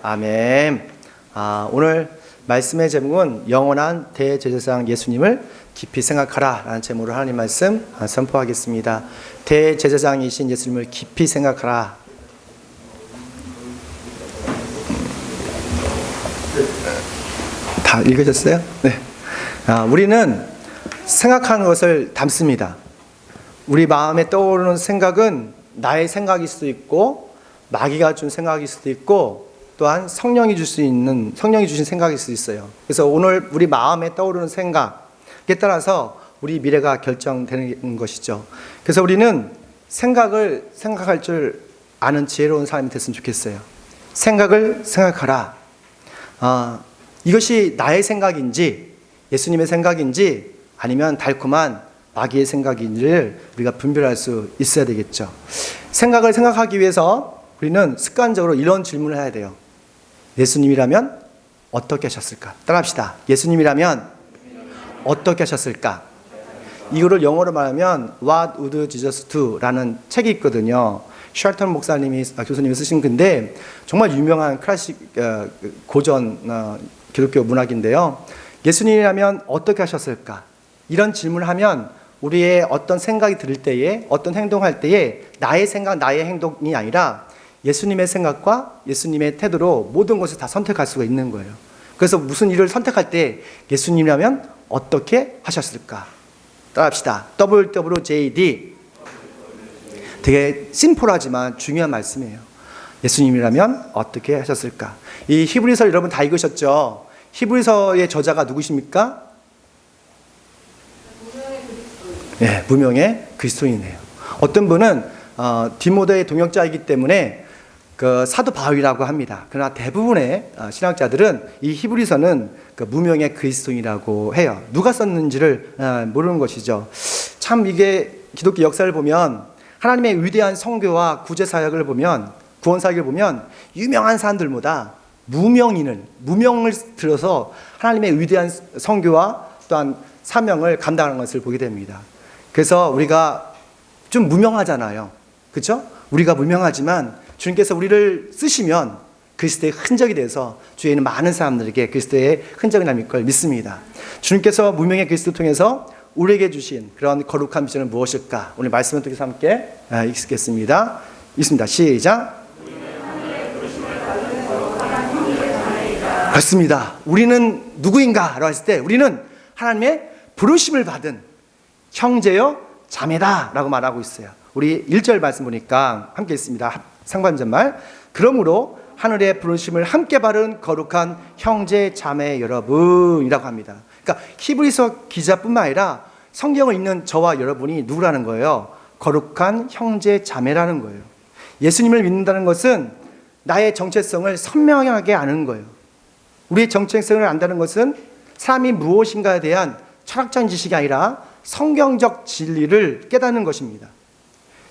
아멘. 오늘 말씀의 제목은 영원한 대제사장 예수님을 깊이 생각하라 라는 제목으로 하나님 말씀 선포하겠습니다. 대제사장이신 예수님을 깊이 생각하라. 다 읽으셨어요? 네. 우리는 생각하는 것을 담습니다. 우리 마음에 떠오르는 생각은 나의 생각일 수도 있고 마귀가 준 생각일 수도 있고 또한 성령이 주신 생각일 수도 있어요. 그래서 오늘 우리 마음에 떠오르는 생각에 따라서 우리 미래가 결정되는 것이죠. 그래서 우리는 생각을 생각할 줄 아는 지혜로운 사람이 됐으면 좋겠어요. 생각을 생각하라. 이것이 나의 생각인지 예수님의 생각인지 아니면 달콤한 마귀의 생각인지를 우리가 분별할 수 있어야 되겠죠. 생각을 생각하기 위해서 우리는 습관적으로 이런 질문을 해야 돼요. 예수님이라면 어떻게 하셨을까? 따라합시다. 예수님이라면 어떻게 하셨을까? 이거를 영어로 말하면 What would Jesus do? 라는 책이 있거든요. 샬턴 교수님이 쓰신 건데 정말 유명한 클래식 고전 기독교 문학인데요. 예수님이라면 어떻게 하셨을까? 이런 질문을 하면 우리의 어떤 생각이 들 때에 어떤 행동할 때에 나의 생각, 나의 행동이 아니라 예수님의 생각과 예수님의 태도로 모든 것을 다 선택할 수가 있는 거예요. 그래서 무슨 일을 선택할 때 예수님이라면 어떻게 하셨을까? 따라합시다. WWJD. 되게 심플하지만 중요한 말씀이에요. 예수님이라면 어떻게 하셨을까? 이 히브리서 여러분 다 읽으셨죠? 히브리서의 저자가 누구십니까? 네, 무명의 그리스도인이에요. 어떤 분은 디모데의 동역자이기 때문에 그 사도 바울이라고 합니다. 그러나 대부분의 신학자들은 이 히브리서는 그 무명의 그리스도인이라고 해요. 누가 썼는지를 모르는 것이죠. 참 이게 기독교 역사를 보면 하나님의 위대한 선교와 구제 사역을 보면 구원 사역을 보면 유명한 사람들보다 무명을 들어서 하나님의 위대한 선교와 또한 사명을 감당하는 것을 보게 됩니다. 그래서 우리가 좀 무명하잖아요. 그렇죠? 우리가 무명하지만 주님께서 우리를 쓰시면 그리스도의 흔적이 돼서 주위에 있는 많은 사람들에게 그리스도의 흔적이 남을 걸 믿습니다. 주님께서 무명의 그리스도를 통해서 우리에게 주신 그런 거룩한 비전은 무엇일까? 오늘 말씀을 통해서 함께 읽겠습니다. 읽습니다. 시작. 그렇습니다. 우리는 누구인가? 라고 했을 때 우리는 하나님의 부르심을 받은 형제요 자매다 라고 말하고 있어요. 우리 1절 말씀 보니까 함께 있습니다. 상반절말. 그러므로 하늘의 부르심을 함께 받은 거룩한 형제 자매 여러분이라고 합니다. 그러니까 히브리서 기자뿐만 아니라 성경을 읽는 저와 여러분이 누구라는 거예요? 거룩한 형제 자매라는 거예요. 예수님을 믿는다는 것은 나의 정체성을 선명하게 아는 거예요. 우리의 정체성을 안다는 것은 사람이 무엇인가에 대한 철학적인 지식이 아니라 성경적 진리를 깨닫는 것입니다.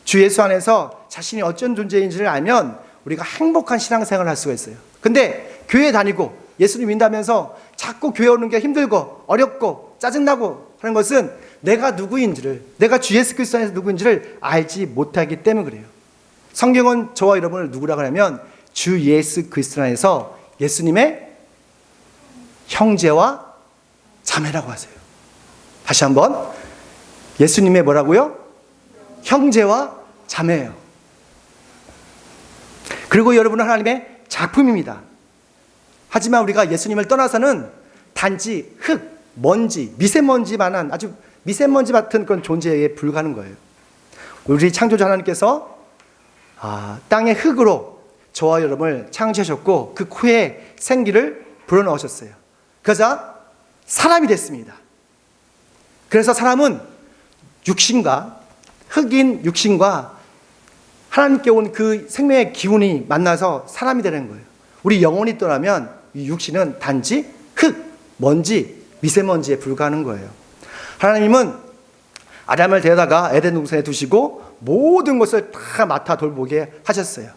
주 예수 안에서 자신이 어떤 존재인지를 알면 우리가 행복한 신앙생활을 할 수가 있어요. 근데 교회 다니고 예수님 믿는다면서 자꾸 교회 오는 게 힘들고 어렵고 짜증나고 하는 것은 내가 누구인지를, 내가 주 예수 그리스도 안에서 누구인지를 알지 못하기 때문에 그래요. 성경은 저와 여러분을 누구라고 하냐면 주 예수 그리스도 안에서 예수님의 형제와 자매라고 하세요. 다시 한번. 예수님의 뭐라고요? 형제와 자매예요. 그리고 여러분은 하나님의 작품입니다. 하지만 우리가 예수님을 떠나서는 단지 흙, 먼지, 미세먼지만한 아주 미세먼지 같은 그런 존재에 불과한 거예요. 우리 창조주 하나님께서 땅의 흙으로 저와 여러분을 창조하셨고 그 코에 생기를 불어넣으셨어요. 그래서 사람이 됐습니다. 그래서 사람은 육신과 흙인 육신과 하나님께 온 그 생명의 기운이 만나서 사람이 되는 거예요. 우리 영혼이 떠나면 이 육신은 단지 흙, 먼지, 미세먼지에 불과한 거예요. 하나님은 아담을 데려다가 에덴 동산에 두시고 모든 것을 다 맡아 돌보게 하셨어요.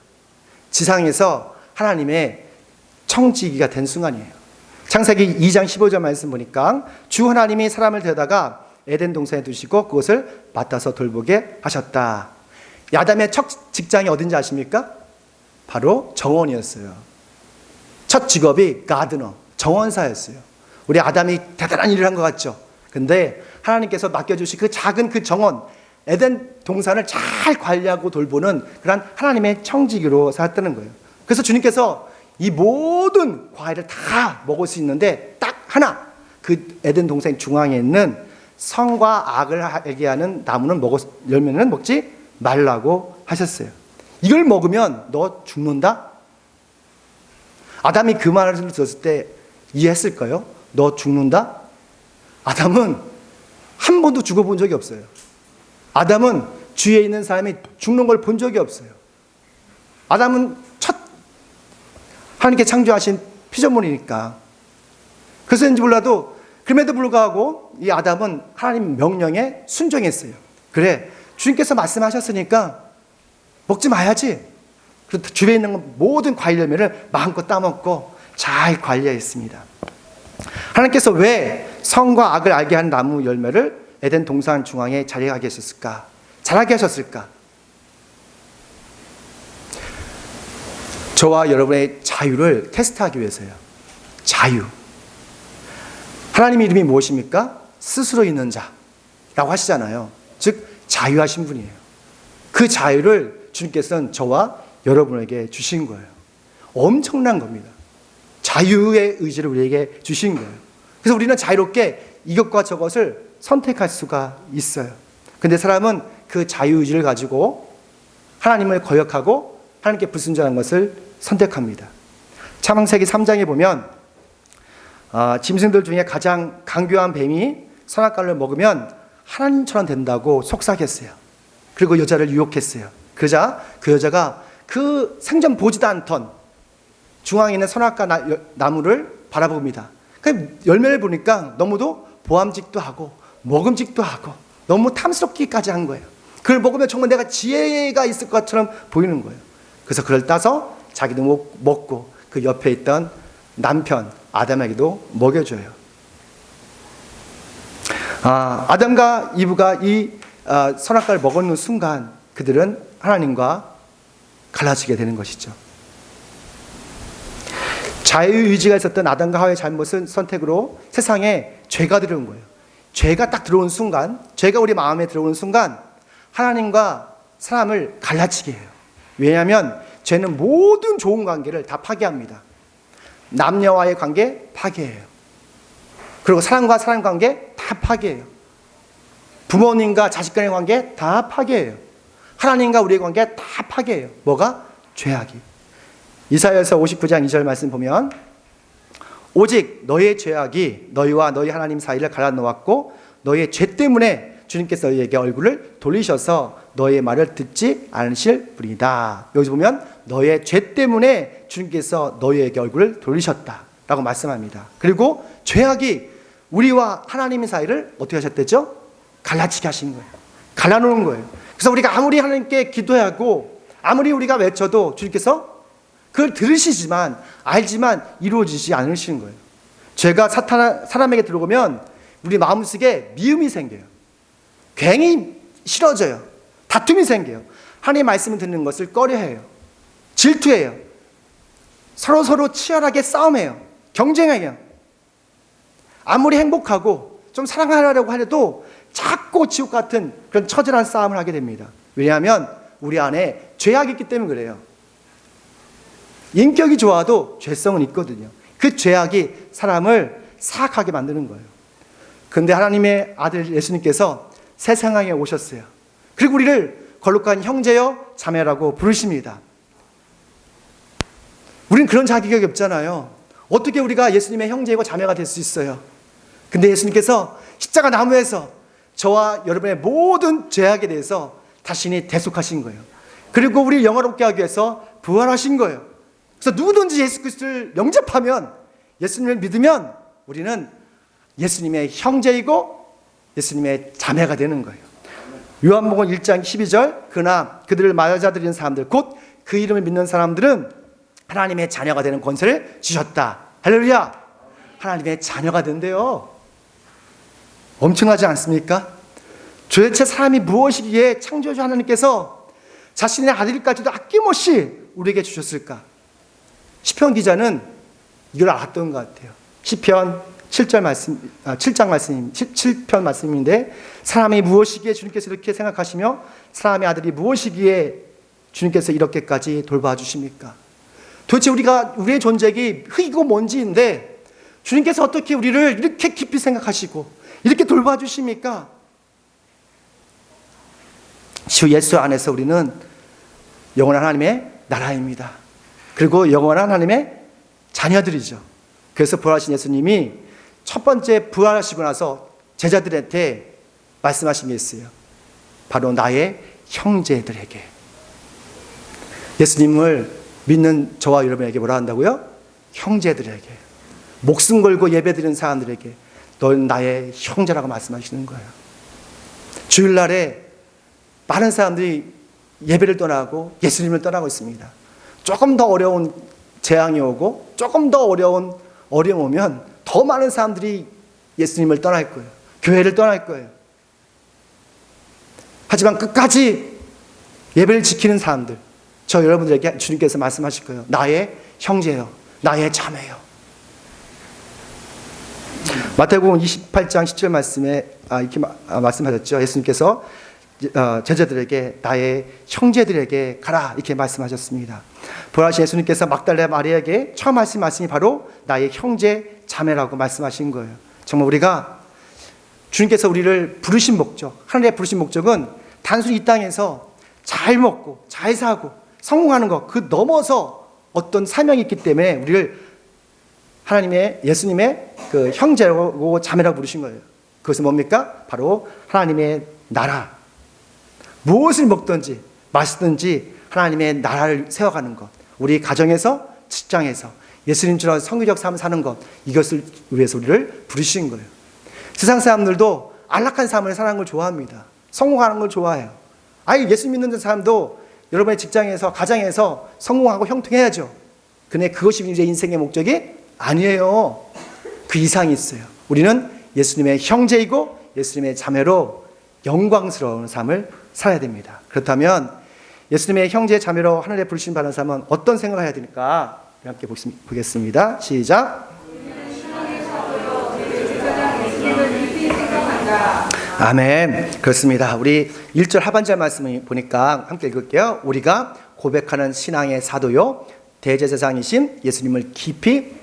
지상에서 하나님의 청지기가 된 순간이에요. 창세기 2장 15절 말씀 보니까 주 하나님이 사람을 데려다가 에덴 동산에 두시고 그것을 맡아서 돌보게 하셨다. 아담의 첫 직장이 어딘지 아십니까? 바로 정원이었어요. 첫 직업이 가드너, 정원사였어요. 우리 아담이 대단한 일을 한 것 같죠. 근데 하나님께서 맡겨주신 그 작은 그 정원, 에덴 동산을 잘 관리하고 돌보는 그런 하나님의 청지기로 살았다는 거예요. 그래서 주님께서 이 모든 과일을 다 먹을 수 있는데 딱 하나, 그 에덴 동산 중앙에 있는 선과 악을 알게 하는 나무는 열매는 먹지 말라고 하셨어요. 이걸 먹으면 너 죽는다? 아담이 그 말을 들었을 때 이해했을까요? 너 죽는다? 아담은 한 번도 죽어본 적이 없어요. 아담은 주위에 있는 사람이 죽는 걸 본 적이 없어요. 아담은 첫 하나님께 창조하신 피조물이니까. 그래서인지 몰라도 그럼에도 불구하고 이 아담은 하나님 명령에 순종했어요. 그래, 주님께서 말씀하셨으니까 먹지 마야지. 그래서 주위에 있는 모든 과일 열매를 마음껏 따먹고 잘 관리했습니다. 하나님께서 왜 선과 악을 알게 하는 나무 열매를 에덴 동산 중앙에 자라게 하셨을까? 자라게 하셨을까? 저와 여러분의 자유를 테스트하기 위해서요. 자유. 하나님 이름이 무엇입니까? 스스로 있는 자라고 하시잖아요. 즉 자유하신 분이에요. 그 자유를 주님께서는 저와 여러분에게 주신 거예요. 엄청난 겁니다. 자유의 의지를 우리에게 주신 거예요. 그래서 우리는 자유롭게 이것과 저것을 선택할 수가 있어요. 근데 사람은 그 자유의지를 가지고 하나님을 거역하고 하나님께 불순종하는 것을 선택합니다. 창세기 3장에 보면 짐승들 중에 가장 강교한 뱀이 선악과를 먹으면 하나님처럼 된다고 속삭였어요. 그리고 여자를 유혹했어요. 그러자 그 여자가 그 생전 보지도 않던 중앙에 있는 선악과 나무를 바라봅니다. 그 열매를 보니까 너무도 보암직도 하고 먹음직도 하고 너무 탐스럽기까지 한 거예요. 그걸 먹으면 정말 내가 지혜가 있을 것처럼 보이는 거예요. 그래서 그걸 따서 자기도 먹고 그 옆에 있던 남편 아담에게도 먹여줘요. 아담과 이브가 이 선악과를 먹었는 순간 그들은 하나님과 갈라지게 되는 것이죠. 자유의지가 있었던 아담과 하와의 잘못은 선택으로 세상에 죄가 들어온 거예요. 죄가 딱 들어온 순간, 죄가 우리 마음에 들어오는 순간 하나님과 사람을 갈라치게 해요. 왜냐하면 죄는 모든 좋은 관계를 다 파괴합니다. 남녀와의 관계 파괴해요. 그리고 사람과 사람 관계 다 파괴해요. 부모님과 자식 간의 관계 다 파괴해요. 하나님과 우리의 관계 다 파괴해요. 뭐가? 죄악이. 이사야서 59장 2절 말씀 보면 오직 너의 죄악이 너희와 너희 하나님 사이를 갈라놓았고 너의 죄 때문에 주님께서 너희에게 얼굴을 돌리셔서 너의 말을 듣지 않으실 뿐이다. 여기서 보면 너의 죄 때문에 주님께서 너희에게 얼굴을 돌리셨다라고 말씀합니다. 그리고 죄악이 우리와 하나님 사이를 어떻게 하셨대죠? 갈라치게 하신 거예요. 갈라놓은 거예요. 그래서 우리가 아무리 하나님께 기도하고 아무리 우리가 외쳐도 주님께서 그걸 들으시지만 알지만 이루어지지 않으시는 거예요. 죄가 사람에게 들어오면 우리 마음속에 미움이 생겨요. 괜히 싫어져요. 다툼이 생겨요. 하나님의 말씀을 듣는 것을 꺼려해요. 질투해요. 서로 치열하게 싸움해요. 경쟁해요. 아무리 행복하고 좀 사랑하려고 해도 자꾸 지옥 같은 그런 처절한 싸움을 하게 됩니다. 왜냐하면 우리 안에 죄악이 있기 때문에 그래요. 인격이 좋아도 죄성은 있거든요. 그 죄악이 사람을 사악하게 만드는 거예요. 그런데 하나님의 아들 예수님께서 세상에 오셨어요. 그리고 우리를 거룩한 형제여 자매라고 부르십니다. 우리는 그런 자격이 없잖아요. 어떻게 우리가 예수님의 형제이고 자매가 될 수 있어요? 근데 예수님께서 십자가 나무에서 저와 여러분의 모든 죄악에 대해서 자신이 대속하신 거예요. 그리고 우리를 영화롭게 하기 위해서 부활하신 거예요. 그래서 누구든지 예수 그리스도를 영접하면, 예수님을 믿으면 우리는 예수님의 형제이고 예수님의 자매가 되는 거예요. 요한복음 1장 12절 그러나 그들을 맞아들이는 사람들 곧 그 이름을 믿는 사람들은 하나님의 자녀가 되는 권세를 주셨다. 할렐루야. 하나님의 자녀가 된대요. 엄청나지 않습니까? 도대체 사람이 무엇이기에 창조주 하나님께서 자신의 아들까지도 아낌없이 우리에게 주셨을까? 시편 기자는 이걸 알았던 것 같아요. 시편 7절 말씀, 7장 말씀, 7편 말씀인데 사람이 무엇이기에 주님께서 이렇게 생각하시며 사람의 아들이 무엇이기에 주님께서 이렇게까지 돌봐주십니까? 도대체 우리의 존재가 흙이고 먼지인데 주님께서 어떻게 우리를 이렇게 깊이 생각하시고 이렇게 돌봐주십니까? 주 예수 안에서 우리는 영원한 하나님의 나라입니다. 그리고 영원한 하나님의 자녀들이죠. 그래서 부활하신 예수님이 첫 번째 부활하시고 나서 제자들한테 말씀하신 게 있어요. 바로 나의 형제들에게. 예수님을 믿는 저와 여러분에게 뭐라 한다고요? 형제들에게. 목숨 걸고 예배드리는 사람들에게 넌 나의 형제라고 말씀하시는 거예요. 주일날에 많은 사람들이 예배를 떠나고 예수님을 떠나고 있습니다. 조금 더 어려운 재앙이 오고 조금 더 어려운 어려움 오면 더 많은 사람들이 예수님을 떠날 거예요. 교회를 떠날 거예요. 하지만 끝까지 예배를 지키는 사람들, 저 여러분들에게 주님께서 말씀하실 거예요. 나의 형제요, 나의 자매요. 마태복음 28장 10절 말씀에 이렇게 말씀하셨죠. 예수님께서 제자들에게 나의 형제들에게 가라 이렇게 말씀하셨습니다. 부활하신 예수님께서 막달라 마리아에게 처음 하신 말씀이 바로 나의 형제 자매라고 말씀하신 거예요. 정말 우리가 주님께서 우리를 부르신 목적, 하나님의 부르신 목적은 단순히 이 땅에서 잘 먹고 잘 사고 성공하는 것 그 넘어서 어떤 사명이 있기 때문에 우리를 하나님의 예수님의 그 형제라고 자매라고 부르신 거예요. 그것은 뭡니까? 바로 하나님의 나라. 무엇을 먹든지 마시든지 하나님의 나라를 세워가는 것. 우리 가정에서 직장에서 예수님처럼 성교적 삶을 사는 것. 이것을 위해서 우리를 부르신 거예요. 세상 사람들도 안락한 삶을 사는 걸 좋아합니다. 성공하는 걸 좋아해요. 아예 예수 믿는 사람도 여러분의 직장에서 가정에서 성공하고 형통해야죠. 근데 그것이 이제 인생의 목적이 아니에요. 그 이상이 있어요. 우리는 예수님의 형제이고 예수님의 자매로 영광스러운 삶을 살아야 됩니다. 그렇다면 예수님의 형제 자매로 하늘에 부르신 받은 사람은 어떤 생각을 해야 됩니까? 함께 보겠습니다. 시작. 아멘. 그렇습니다. 우리 1절 하반절 말씀을 보니까 함께 읽을게요. 우리가 고백하는 신앙의 사도요 대제사장이신 예수님을 깊이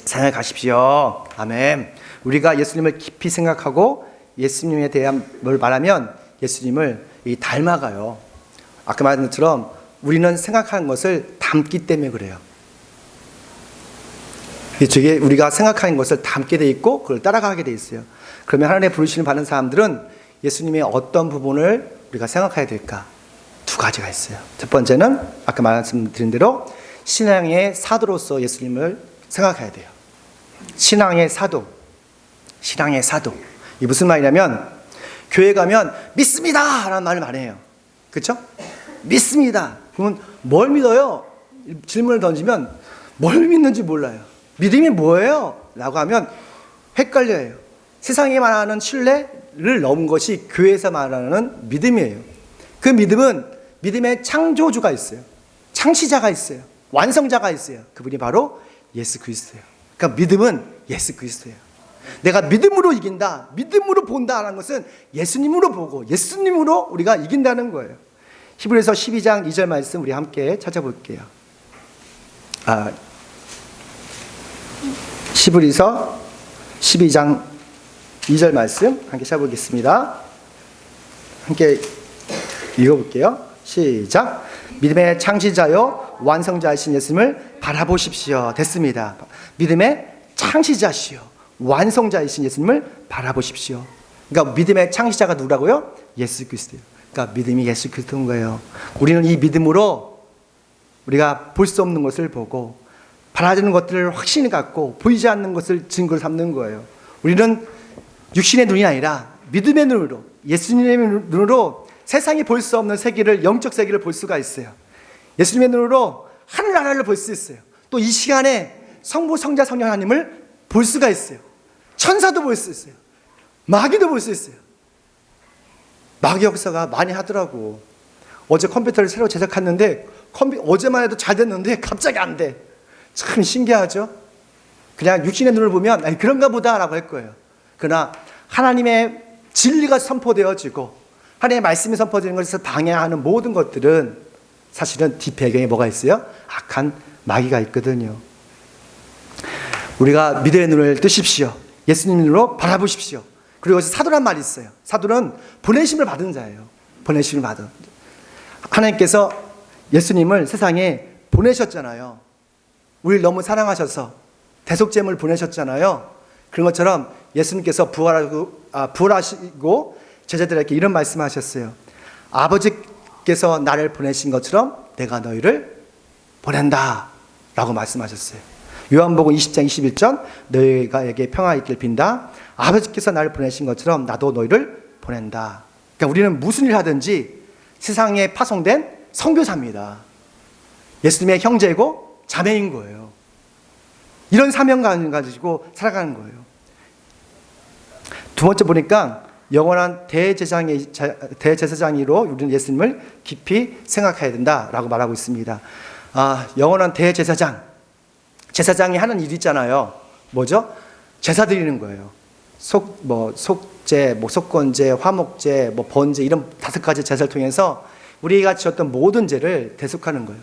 생각하십시오. 아멘. 우리가 예수님을 깊이 생각하고 예수님에 대한 뭘 말하면 예수님을 닮아가요. 아까 말한 것처럼 우리는 생각하는 것을 담기 때문에 그래요. 이쪽에 우리가 생각하는 것을 담게 돼 있고 그걸 따라가게 돼 있어요. 그러면 하나님의 부르심을 받는 사람들은 예수님의 어떤 부분을 우리가 생각해야 될까? 두 가지가 있어요. 첫 번째는 아까 말씀드린 대로 신앙의 사도로서 예수님을 생각해야 돼요. 신앙의 사도. 신앙의 사도. 이게 무슨 말이냐면 교회 가면 믿습니다 라는 말을 많이 해요. 그렇죠? 믿습니다. 그러면 뭘 믿어요? 질문을 던지면 뭘 믿는지 몰라요. 믿음이 뭐예요? 라고 하면 헷갈려요. 세상에 말하는 신뢰를 넘은 것이 교회에서 말하는 믿음이에요. 그 믿음은 믿음의 창조주가 있어요. 창시자가 있어요. 완성자가 있어요. 그분이 바로 예수 그리스도예요. 그러니까 믿음은 예수 그리스도예요. 내가 믿음으로 이긴다, 믿음으로 본다는 것은 예수님으로 보고 예수님으로 우리가 이긴다는 거예요. 히브리서 12장 2절 말씀 우리 함께 찾아볼게요. 히브리서 12장 2절 말씀 함께 찾아보겠습니다. 함께 읽어볼게요. 시작. 믿음의 창시자요 완성자이신 예수님을 바라보십시오. 됐습니다. 믿음의 창시자시요 완성자이신 예수님을 바라보십시오. 그러니까 믿음의 창시자가 누구라고요? 예수 그리스도예요. 그러니까 믿음이 예수 그리스도인 거예요. 우리는 이 믿음으로 우리가 볼 수 없는 것을 보고 바라지는 것들을 확신을 갖고 보이지 않는 것을 증거로 삼는 거예요. 우리는 육신의 눈이 아니라 믿음의 눈으로 예수님의 눈으로 세상이 볼 수 없는 세계를 영적 세계를 볼 수가 있어요. 예수님의 눈으로 하늘나라를 볼 수 있어요. 또 이 시간에 성부 성자 성령 하나님을 볼 수가 있어요. 천사도 볼 수 있어요. 마귀도 볼 수 있어요. 마귀 역사가 많이 하더라고. 어제 컴퓨터를 새로 제작했는데 어제만 해도 잘 됐는데 갑자기 안 돼. 참 신기하죠. 그냥 육신의 눈을 보면 아니, 그런가 보다라고 할 거예요. 그러나 하나님의 진리가 선포되어지고 하나님의 말씀이 선포되는 것에서 방해하는 모든 것들은 사실은 뒷배경에 뭐가 있어요? 악한 마귀가 있거든요. 우리가 믿음의 눈을 뜨십시오. 예수님 눈으로 바라보십시오. 그리고 사도란 말이 있어요. 사도는 보내심을 받은 자예요. 보내심을 받은. 하나님께서 예수님을 세상에 보내셨잖아요. 우리를 너무 사랑하셔서 대속제물을 보내셨잖아요. 그런 것처럼 예수님께서 부활하시고 제자들에게 이런 말씀하셨어요. 아버지께서 나를 보내신 것처럼 내가 너희를 보낸다 라고 말씀하셨어요. 요한복음 20장 21절 너희에게 평화 있길 빈다. 아버지께서 나를 보내신 것처럼 나도 너희를 보낸다. 그러니까 우리는 무슨 일 하든지 세상에 파송된 선교사입니다. 예수님의 형제이고 자매인 거예요. 이런 사명감을 가지고 살아가는 거예요. 두 번째 보니까 영원한 대제사장으로 우리는 예수님을 깊이 생각해야 된다라고 말하고 있습니다. 영원한 대제사장. 제사장이 하는 일이 있잖아요. 뭐죠? 제사 드리는 거예요. 속죄, 속건죄, 화목죄, 번제 이런 5가지 제사를 통해서 우리가 지었던 모든 죄를 대속하는 거예요.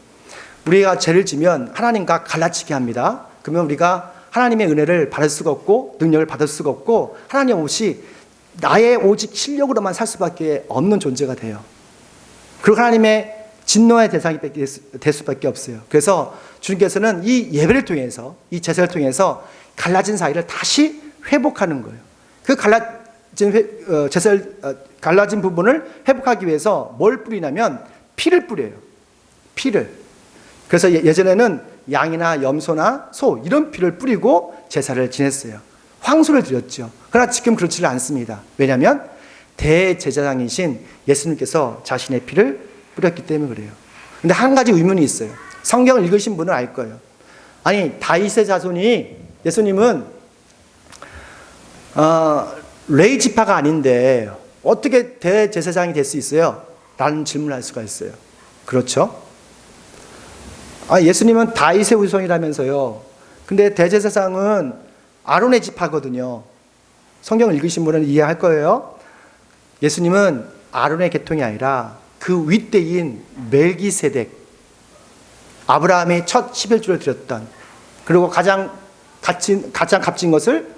우리가 죄를 지면 하나님과 갈라치게 합니다. 그러면 우리가 하나님의 은혜를 받을 수가 없고 능력을 받을 수가 없고 하나님 없이 나의 오직 실력으로만 살 수밖에 없는 존재가 돼요. 그리고 하나님의 진노의 대상이 될 수밖에 없어요. 그래서 주님께서는 이 예배를 통해서 이 제사를 통해서 갈라진 사이를 다시 회복하는 거예요. 그 갈라진 부분을 회복하기 위해서 뭘 뿌리냐면 피를 뿌려요. 피를. 그래서 예전에는 양이나 염소나 소 이런 피를 뿌리고 제사를 지냈어요. 황소를 드렸죠. 그러나 지금 그렇지를 않습니다. 왜냐하면 대제사장이신 예수님께서 자신의 피를 뿌렸기 때문에 그래요. 근데 한 가지 의문이 있어요. 성경을 읽으신 분은 알 거예요. 아니 다윗의 자손이 예수님은 레위 지파가 아닌데 어떻게 대제사장이 될 수 있어요? 라는 질문을 할 수가 있어요. 그렇죠? 예수님은 다윗의 후손이라면서요. 근데 대제사장은 아론의 지파거든요. 성경을 읽으신 분은 이해할 거예요. 예수님은 아론의 계통이 아니라 그 윗대인 멜기세덱, 아브라함의 첫 11조를 드렸던, 그리고 가장 값진 것을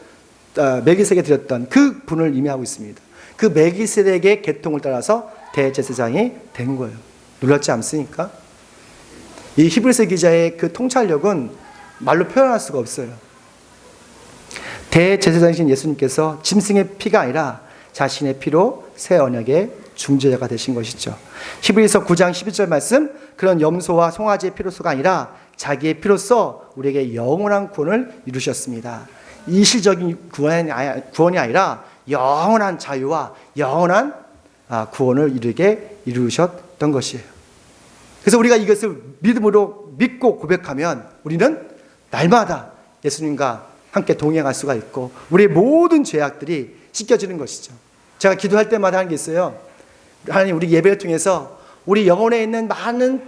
멜기세덱에 드렸던 그 분을 의미하고 있습니다. 그 멜기세덱의 계통을 따라서 대제사장이 된 거예요. 놀랍지 않습니까? 이 히브리서 기자의 그 통찰력은 말로 표현할 수가 없어요. 대제사장이신 예수님께서 짐승의 피가 아니라 자신의 피로 새 언약의 중재자가 되신 것이죠. 히브리서 9장 11절 말씀, 그런 염소와 송아지의 피로서가 아니라 자기의 피로써 우리에게 영원한 구원을 이루셨습니다. 일시적인 구원이 아니라 영원한 자유와 영원한 구원을 이루셨던 것이에요. 그래서 우리가 이것을 믿음으로 믿고 고백하면 우리는 날마다 예수님과 함께 동행할 수가 있고 우리의 모든 죄악들이 씻겨지는 것이죠. 제가 기도할 때마다 하는 게 있어요. 하나님, 우리 예배를 통해서 우리 영혼에 있는 많은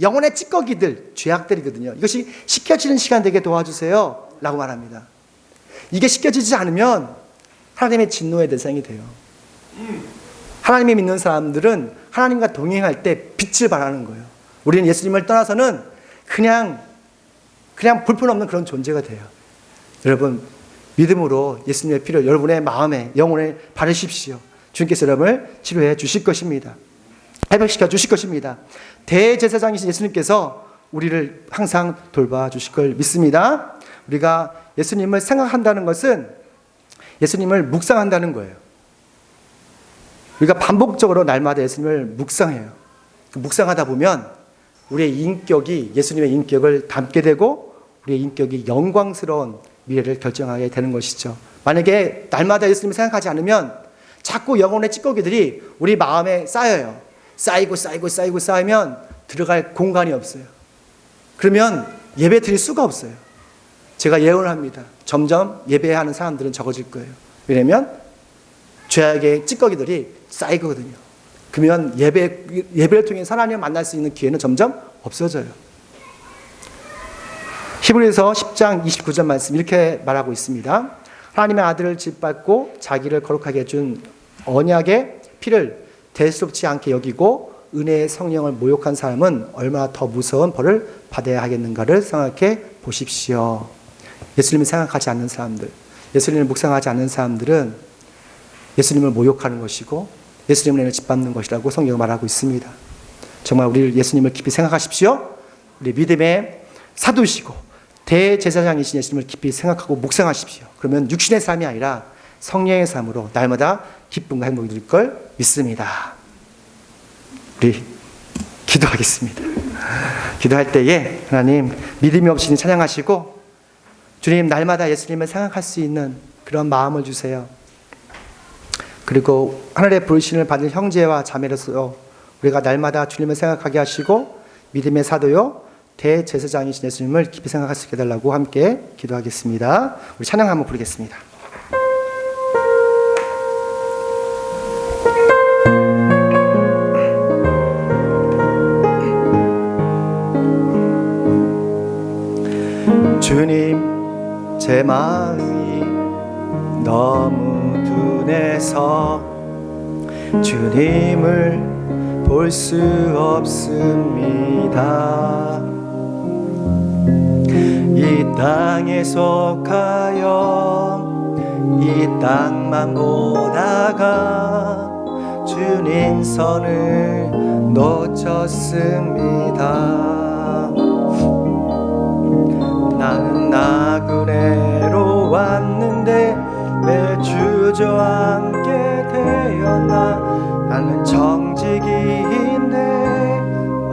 영혼의 찌꺼기들, 죄악들이거든요. 이것이 씻겨지는 시간 되게 도와주세요 라고 말합니다. 이게 씻겨지지 않으면 하나님의 진노의 대상이 돼요. 하나님을 믿는 사람들은 하나님과 동행할 때 빛을 발하는 거예요. 우리는 예수님을 떠나서는 그냥 볼품없는 그런 존재가 돼요. 여러분, 믿음으로 예수님의 피를 여러분의 마음에, 영혼에 바르십시오. 주님께서 여러분을 치료해 주실 것입니다. 회복시켜 주실 것입니다. 대제사장이신 예수님께서 우리를 항상 돌봐주실 걸 믿습니다. 우리가 예수님을 생각한다는 것은 예수님을 묵상한다는 거예요. 우리가 반복적으로 날마다 예수님을 묵상해요. 묵상하다 보면 우리의 인격이 예수님의 인격을 담게 되고 우리의 인격이 영광스러운 미래를 결정하게 되는 것이죠. 만약에 날마다 예수님을 생각하지 않으면 자꾸 영혼의 찌꺼기들이 우리 마음에 쌓여요. 쌓이면 들어갈 공간이 없어요. 그러면 예배 드릴 수가 없어요. 제가 예언합니다. 점점 예배하는 사람들은 적어질 거예요. 왜냐하면 죄악의 찌꺼기들이 쌓이거든요. 그러면 예배를 통해 하나님을 만날 수 있는 기회는 점점 없어져요. 히브리서 10장 29절 말씀 이렇게 말하고 있습니다. 하나님의 아들을 짓밟고 자기를 거룩하게 해준 언약의 피를 대수롭지 않게 여기고 은혜의 성령을 모욕한 사람은 얼마나 더 무서운 벌을 받아야 하겠는가를 생각해 보십시오. 예수님을 생각하지 않는 사람들, 예수님을 묵상하지 않는 사람들은 예수님을 모욕하는 것이고 예수님을 은혜를 짓밟는 것이라고 성경은 말하고 있습니다. 정말 우리 예수님을 깊이 생각하십시오. 우리 믿음의 사도시고 대제사장이신 예수님을 깊이 생각하고 묵상하십시오. 그러면 육신의 삶이 아니라 성령의 삶으로 날마다 기쁨과 행복이 누릴 걸 믿습니다. 우리 기도하겠습니다. 기도할 때에 하나님 믿음이 없이는 찬양하시고 주님 날마다 예수님을 생각할 수 있는 그런 마음을 주세요. 그리고 하늘의 부르심을 받은 형제와 자매로서 우리가 날마다 주님을 생각하게 하시고 믿음의 사도요 대제사장이신 예수님을 깊이 생각할 수 있게 해달라고 함께 기도하겠습니다. 우리 찬양 한번 부르겠습니다. 주님 제 마음이 너무 둔해서 주님을 볼 수 없습니다. 이 땅에 속하여 이 땅만 보다가 주님 선을 놓쳤습니다.